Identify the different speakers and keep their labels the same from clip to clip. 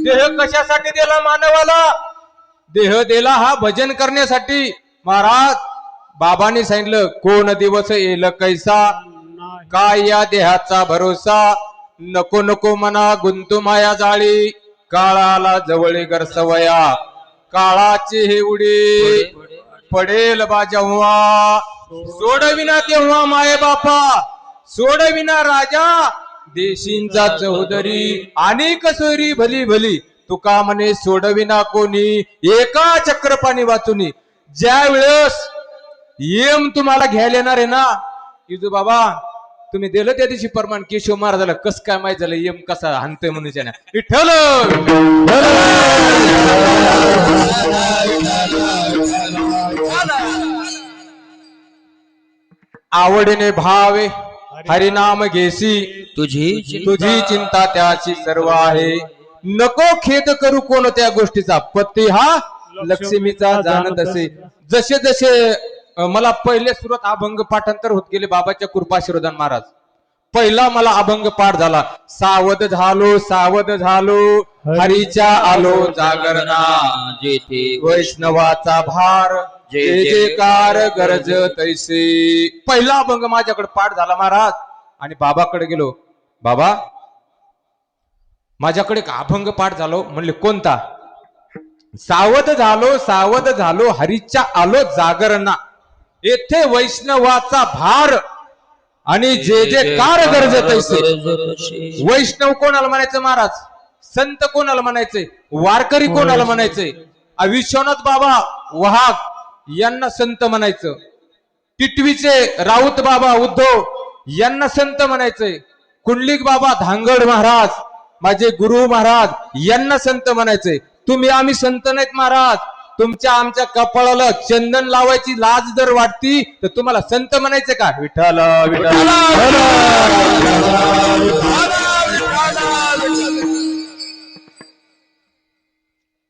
Speaker 1: देह कशासाठी दिला मानवाला? देह दिला हा भजन करण्यासाठी. महाराज बाबांनी सांगितलं, कोण दिवस येल कैसा, काय या देहाचा भरोसा. नको नको मना गुंतू माया जाळी, काळाला जवळ गरसवया. काळाची हे उडी पडेल बा जेव्हा, सोडविना तेव्हा माये बापा, सोडविना राजा देशींचा चौधरी. आणि कसोरी भली भली तुका म्हणे सोडविना कोणी, एका चक्रपाणी वाचुनी. ज्या वेळेस यम तुम्हाला घ्यायला येणार आहे ना, इजू बाबा तुम्ही दिलं त्या दिवशी परमान केशव महाराजाला, कस काय माहित झालं यम कसा हाणतोय म्हणून. विठ्ठल आवडीने भावे हरिनाम घेसी, तुझी चिंता त्याची सर्व आहे. नको खेद करू कोणत्या गोष्टीचा, पती हा लक्ष्मीचा जाणत असे. जसे जसे मला पहिले सुरुवात अभंग पाठांतर होत गेले बाबाच्या कृपाशीर्वादान. महाराज पहिला मला अभंग पाठ झाला, सावध झालो सावध झालो हरीच्या आलो जागरणा, जेथे वैष्णवाचा भार जे जेकार गरज तैसे. पहिला अभंग माझ्याकडे पाठ झाला महाराज. आणि बाबाकडे गेलो, बाबा माझ्याकडे एक अभंग पाठ झालो. म्हणले कोणता? सावध झालो हरीच्या आलो जागरणा, येथे वैष्णवाचा भार आणि जे जे कार गरज तैसे. वैष्णव कोणाला म्हणायचं महाराज? संत कोणाला म्हणायचे? वारकरी कोणाला म्हणायचे? विश्वनाथ बाबा वाहक यांना संत म्हणायचं. टिटवीचे राऊत बाबा उद्धव यांना संत म्हणायचे. कुंडलिक बाबा धांगड महाराज माझे गुरु महाराज यांना संत म्हणायचे. तुम्ही आम्ही संत नाहीत महाराज. तुमच्या आमच्या कपाळाला चंदन लावायची लाज जर वाटती तर तुम्हाला संत म्हणायचे का? विठ्ठल विठ्ठल.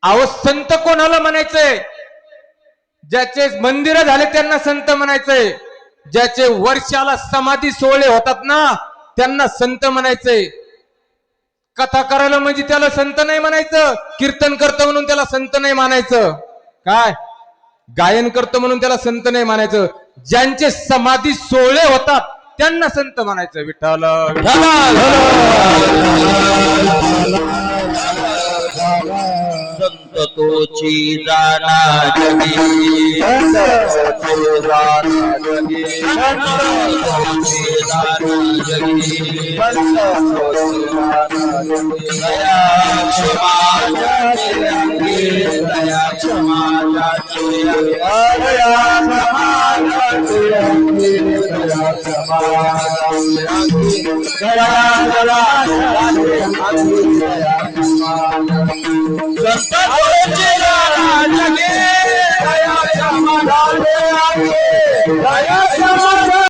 Speaker 1: अहो संत कोणाला म्हणायचंय? ज्याचे मंदिर झाले त्यांना संत म्हणायचंय. ज्याचे वर्षाला समाधी सोहळे होतात ना त्यांना संत म्हणायचंय. कथा करायला म्हणजे त्याला संत नाही म्हणायचं. कीर्तन करतं म्हणून त्याला संत नाही म्हणायचं. काय गायन करतं म्हणून त्याला संत नाही म्हणायचं. ज्यांचे समाधी सोहळे होतात त्यांना संत म्हणायचं. विठ्ठल
Speaker 2: संत तोची जाना जगी, संत तोची जाना जगी, संत तोची जाना जगी, संत तोची जाना जगी. दया क्षमा जाचे अंगी, दया क्षमा जाचे अंगी, दया क्षमा जाचे अंगी, दया क्षमा जाचे अंगी, दया जाचे अंगी, दया क्षमा संत तोची जाना जगी, दया क्षमा जाचे अंगी, दया क्षमा